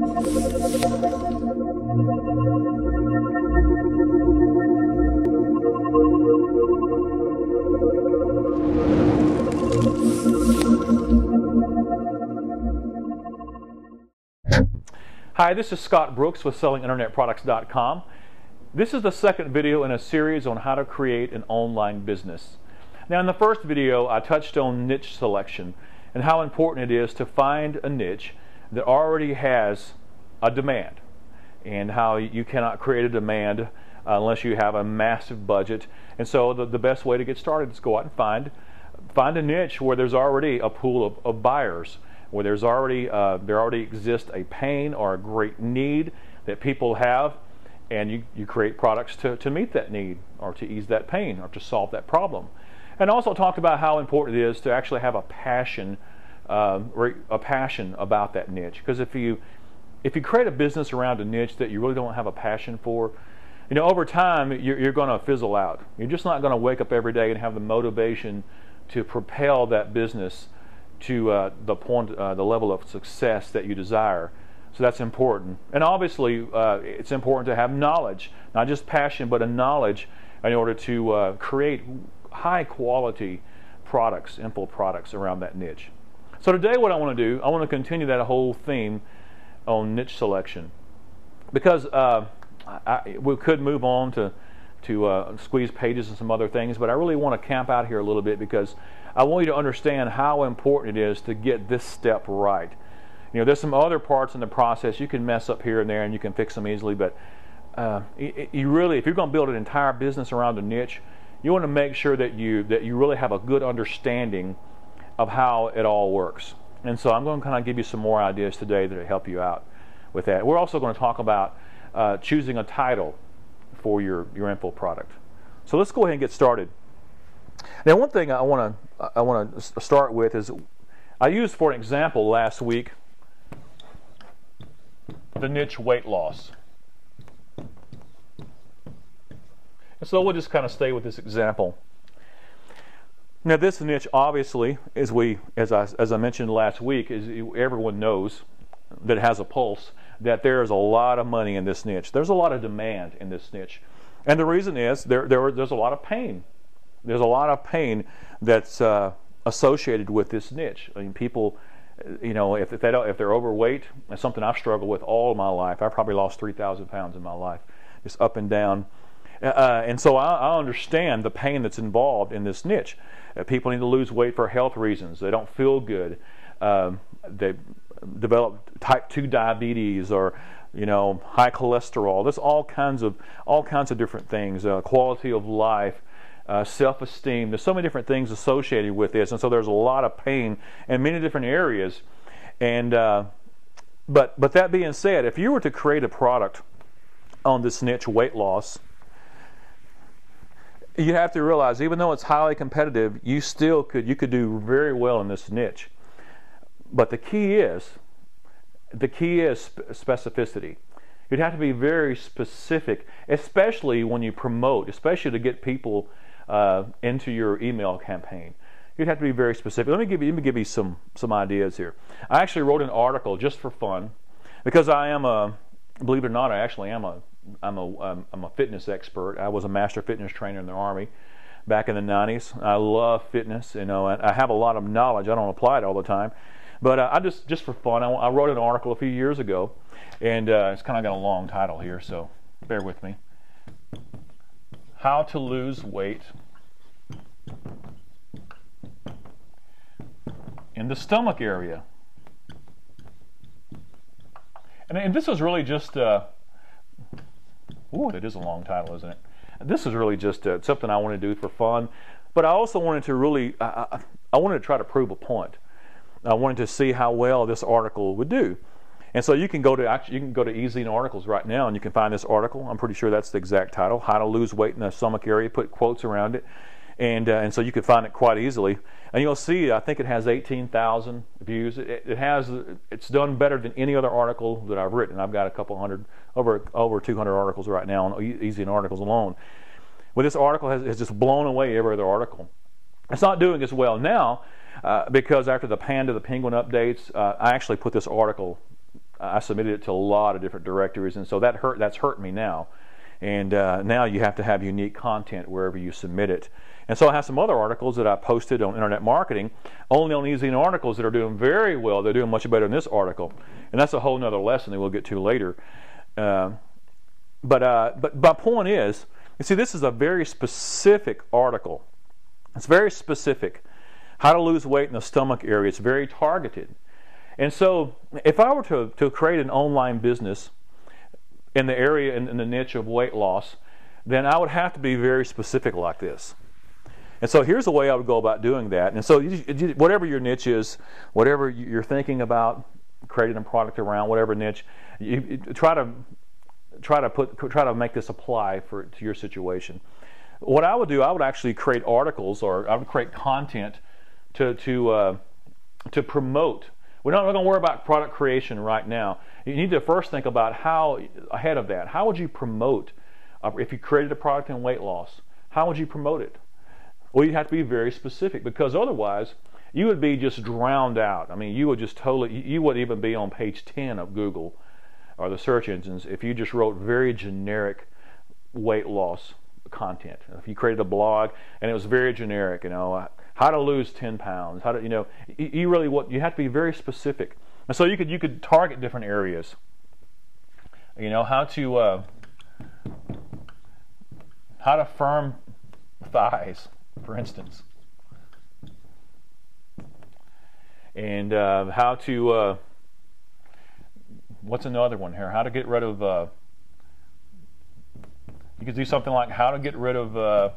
Hi, this is Scott Brooks with SellingInternetProducts.com. This is the second video in a series on how to create an online business. Now, in the first video, I touched on niche selection and how important it is to find a niche that already has a demand, and how you cannot create a demand unless you have a massive budget. And so the best way to get started is go out and find a niche where there's already a pool of buyers, where there already exists a pain or a great need that people have, and you create products to meet that need, or to ease that pain, or to solve that problem. And also talked about how important it is to actually have a passion about that niche. Because if you create a business around a niche that you really don't have a passion for, over time you're going to fizzle out. You're just not going to wake up every day and have the motivation to propel that business to the level of success that you desire. So that's important. And obviously it's important to have knowledge, not just passion, but a knowledge in order to create high quality products, info products around that niche. So today what I want to do, I want to continue that whole theme on niche selection, because we could move on to squeeze pages and some other things, but I really want to camp out here a little bit because I want you to understand how important it is to get this step right. There's some other parts in the process you can mess up here and there, and you can fix them easily, but if you're going to build an entire business around a niche, you want to make sure that you really have a good understanding of how it all works. And so I'm going to kind of give you some more ideas today that will help you out with that. We're also going to talk about choosing a title for your info product. So let's go ahead and get started. Now, one thing I want to start with is, I used for an example last week the niche weight loss. And so we'll just kind of stay with this example. Now, this niche, obviously, as I mentioned last week, everyone knows that it has a pulse, that there is a lot of money in this niche. There's a lot of demand in this niche. And the reason is there's a lot of pain. There's a lot of pain that's associated with this niche. I mean, people, if they're overweight, that's something I've struggled with all my life. I probably lost 3,000 pounds in my life, just up and down. And so I understand the pain that's involved in this niche. People need to lose weight for health reasons. They don't feel good. They develop type 2 diabetes, or high cholesterol. There's all kinds of different things. Quality of life, self-esteem. There's so many different things associated with this, and so there's a lot of pain in many different areas. And but that being said, if you were to create a product on this niche, weight loss, you have to realize, even though it's highly competitive, you could do very well in this niche. But the key is specificity. You'd have to be very specific, especially when you promote, especially to get people into your email campaign. You'd have to be very specific. Let me give you some ideas here. I actually wrote an article just for fun, because believe it or not, I'm a fitness expert. I was a master fitness trainer in the Army back in the 90s. I love fitness. I have a lot of knowledge. I don't apply it all the time, but I just for fun, I wrote an article a few years ago, and it's kind of got a long title here, so bear with me. How to lose weight in the stomach area. And this was really just it is a long title, isn't it? This is really just something I want to do for fun, but I also wanted to I wanted to try to prove a point. I wanted to see how well this article would do. And so you can go to Easy in Articles right now, and you can find this article. I'm pretty sure that's the exact title: How to Lose Weight in the Stomach Area. Put quotes around it, and so you can find it quite easily. And you'll see, I think it has 18,000 views. It's done better than any other article that I've written. I've got over 200 articles right now on Easy in Articles alone. Well, this article has just blown away every other article. It's not doing as well now because after the Panda, the Penguin updates, I actually put this article I submitted it to a lot of different directories, and so that's hurt me now. And now you have to have unique content wherever you submit it. And so I have some other articles that I posted on Internet Marketing, only on using articles that are doing very well. They're doing much better than this article, and that's a whole nother lesson that we'll get to later. But my point is, you see, this is a very specific article. It's very specific. How to lose weight in the stomach area. It's very targeted. And so if I were to create an online business in the area, in the niche of weight loss, then I would have to be very specific like this. And so here's the way I would go about doing that. And so whatever your niche is, whatever you're thinking about creating a product around, whatever niche, you try to make this apply to your situation. What I would do, I would actually create articles, or I would create content to promote. We're not going to worry about product creation right now. You need to first think about how, ahead of that, how would you promote, if you created a product in weight loss, how would you promote it? Well, you have to be very specific, because otherwise you would be just drowned out. I mean, you would just you wouldn't even be on page 10 of Google or the search engines if you just wrote very generic weight loss content. If you created a blog and it was very generic, how to lose 10 pounds, how to, you have to be very specific. And so you could target different areas. How to firm thighs, for instance. And how to, what's another one here? How to get rid of, you could do something like how to get rid of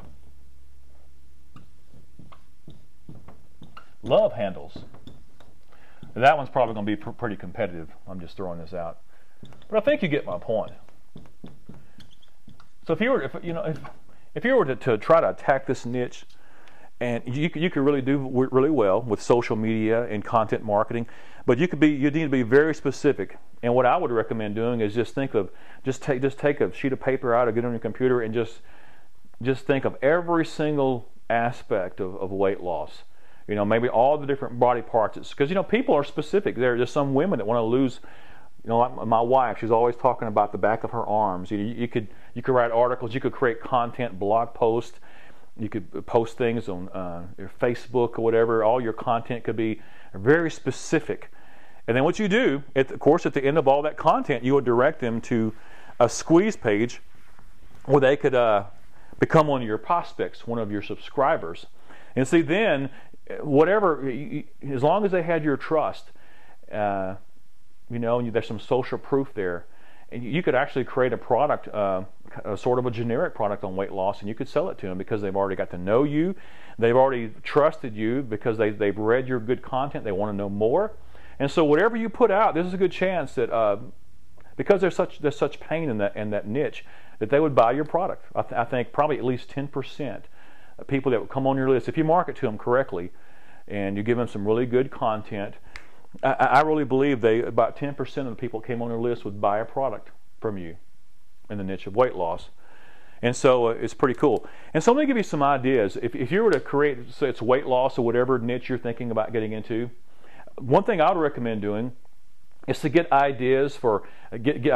love handles. That one's probably going to be pretty competitive. I'm just throwing this out. But I think you get my point. So if you were to try to attack this niche, and you could really do really well with social media and content marketing, but you need to be very specific. And what I would recommend doing is just take a sheet of paper out or get on your computer and just think of every single aspect of weight loss. Maybe all the different body parts. Because people are specific. There are just some women that want to lose. Like my wife, she's always talking about the back of her arms. You could write articles. You could create content, blog posts. You could post things on your Facebook or whatever. All your content could be very specific. And then what you do, of course, at the end of all that content, you would direct them to a squeeze page where they could become one of your prospects, one of your subscribers. And see, then, as long as they had your trust, and there's some social proof there, and you could actually create a product, sort of a generic product on weight loss, and you could sell it to them because they've already got to know you, they've already trusted you because they've read your good content, they want to know more. And so whatever you put out, there's a good chance that because there's such pain in that niche, that they would buy your product. I think probably at least 10% of people that would come on your list, if you market to them correctly and you give them some really good content, I really believe about 10% of the people that came on your list would buy a product from you in the niche of weight loss. And so it's pretty cool. And so let me give you some ideas. If you were to create, say it's weight loss or whatever niche you're thinking about getting into, one thing I would recommend doing is to get ideas for getting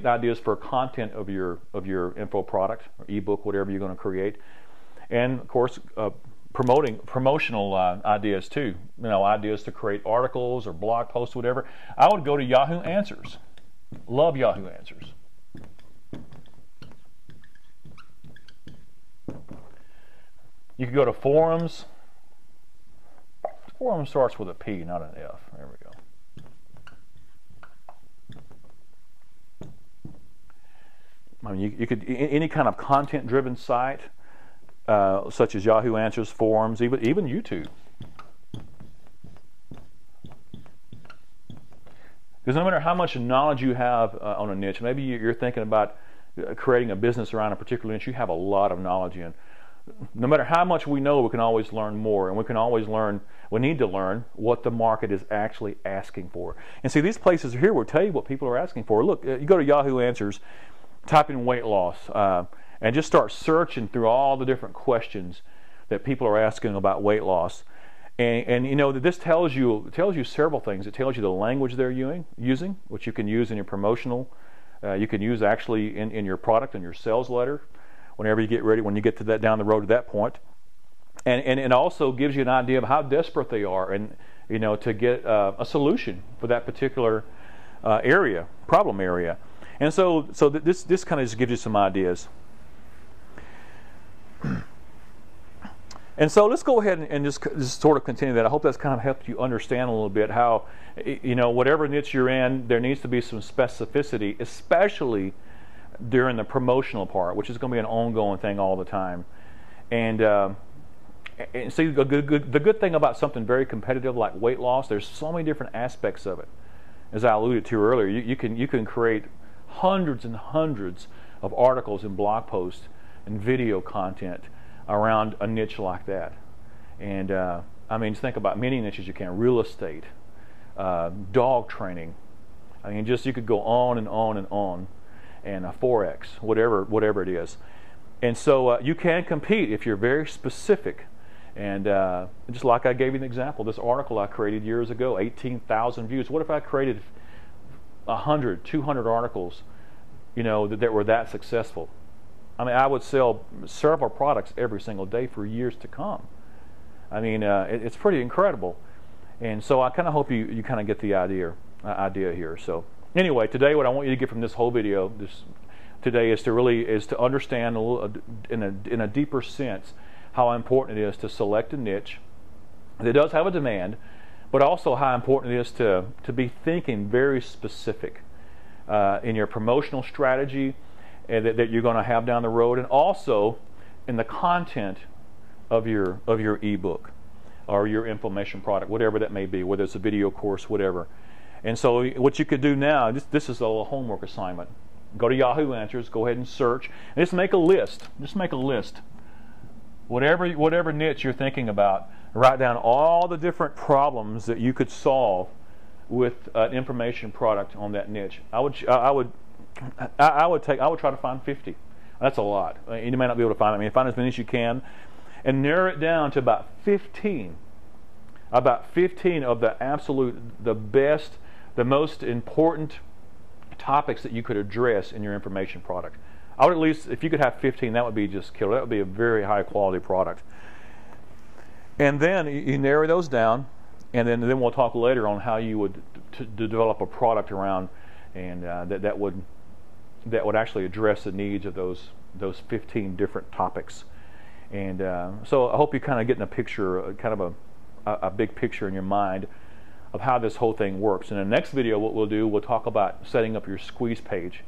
ideas for content of your info product or ebook, whatever you're going to create, and of course promotional ideas too. Ideas to create articles or blog posts, whatever. I would go to Yahoo Answers. Love Yahoo Answers. You could go to forums. Forum starts with a P, not an F. There we go. I mean, you could any kind of content-driven site, such as Yahoo Answers, forums, even YouTube. Because no matter how much knowledge you have on a niche, maybe you're thinking about creating a business around a particular niche you have a lot of knowledge in. No matter how much we know, we can always learn more, and we need to learn what the market is actually asking for. And see, these places here will tell you what people are asking for. Look, you go to Yahoo Answers, type in weight loss, and just start searching through all the different questions that people are asking about weight loss. And you know that this tells you several things. It tells you the language they're using, which you can use in your promotional. You can use actually in your product and your sales letter, whenever you get ready, when you get to that down the road to that point. And it also gives you an idea of how desperate they are, and you know, to get a solution for that particular problem area. And so this kind of just gives you some ideas. And so let's go ahead and just sort of continue that. I hope that's kind of helped you understand a little bit how, you know, whatever niche you're in, there needs to be some specificity, especially during the promotional part, which is going to be an ongoing thing all the time. And see, the good thing about something very competitive like weight loss, there's so many different aspects of it. As I alluded to earlier, you can create hundreds and hundreds of articles and blog posts and video content around a niche like that. And I mean, just think about many niches you can: real estate, dog training. I mean, just you could go on and on and on, and Forex, whatever it is. And so you can compete if you're very specific. And just like I gave you an example, this article I created years ago, 18,000 views. What if I created 100, 200 articles, you know, that were that successful? I mean, I would sell several products every single day for years to come. I mean, it's pretty incredible. And so I kind of hope you kind of get the idea here. So anyway, today what I want you to get from this whole video today is to understand a little, in a deeper sense, how important it is to select a niche that does have a demand, but also how important it is to be thinking very specific in your promotional strategy that you're going to have down the road, and also in the content of your ebook or your information product, whatever that may be, whether it's a video course, whatever. And so what you could do now, this is a little homework assignment. Go to Yahoo Answers, go ahead and search, and just make a list. Just make a list. Whatever niche you're thinking about, write down all the different problems that you could solve with an information product on that niche. I would try to find 50. That's a lot. You may not be able to find it. I mean, find as many as you can, and narrow it down to about 15. About 15 of the best, the most important topics that you could address in your information product. I would at least, if you could have 15, that would be just killer. That would be a very high quality product. And then you narrow those down, and then we'll talk later on how you would to develop a product around, and that would actually address the needs of those 15 different topics. And so I hope you're kind of getting a picture, kind of a big picture in your mind of how this whole thing works. In the next video, what we'll do, we'll talk about setting up your squeeze page.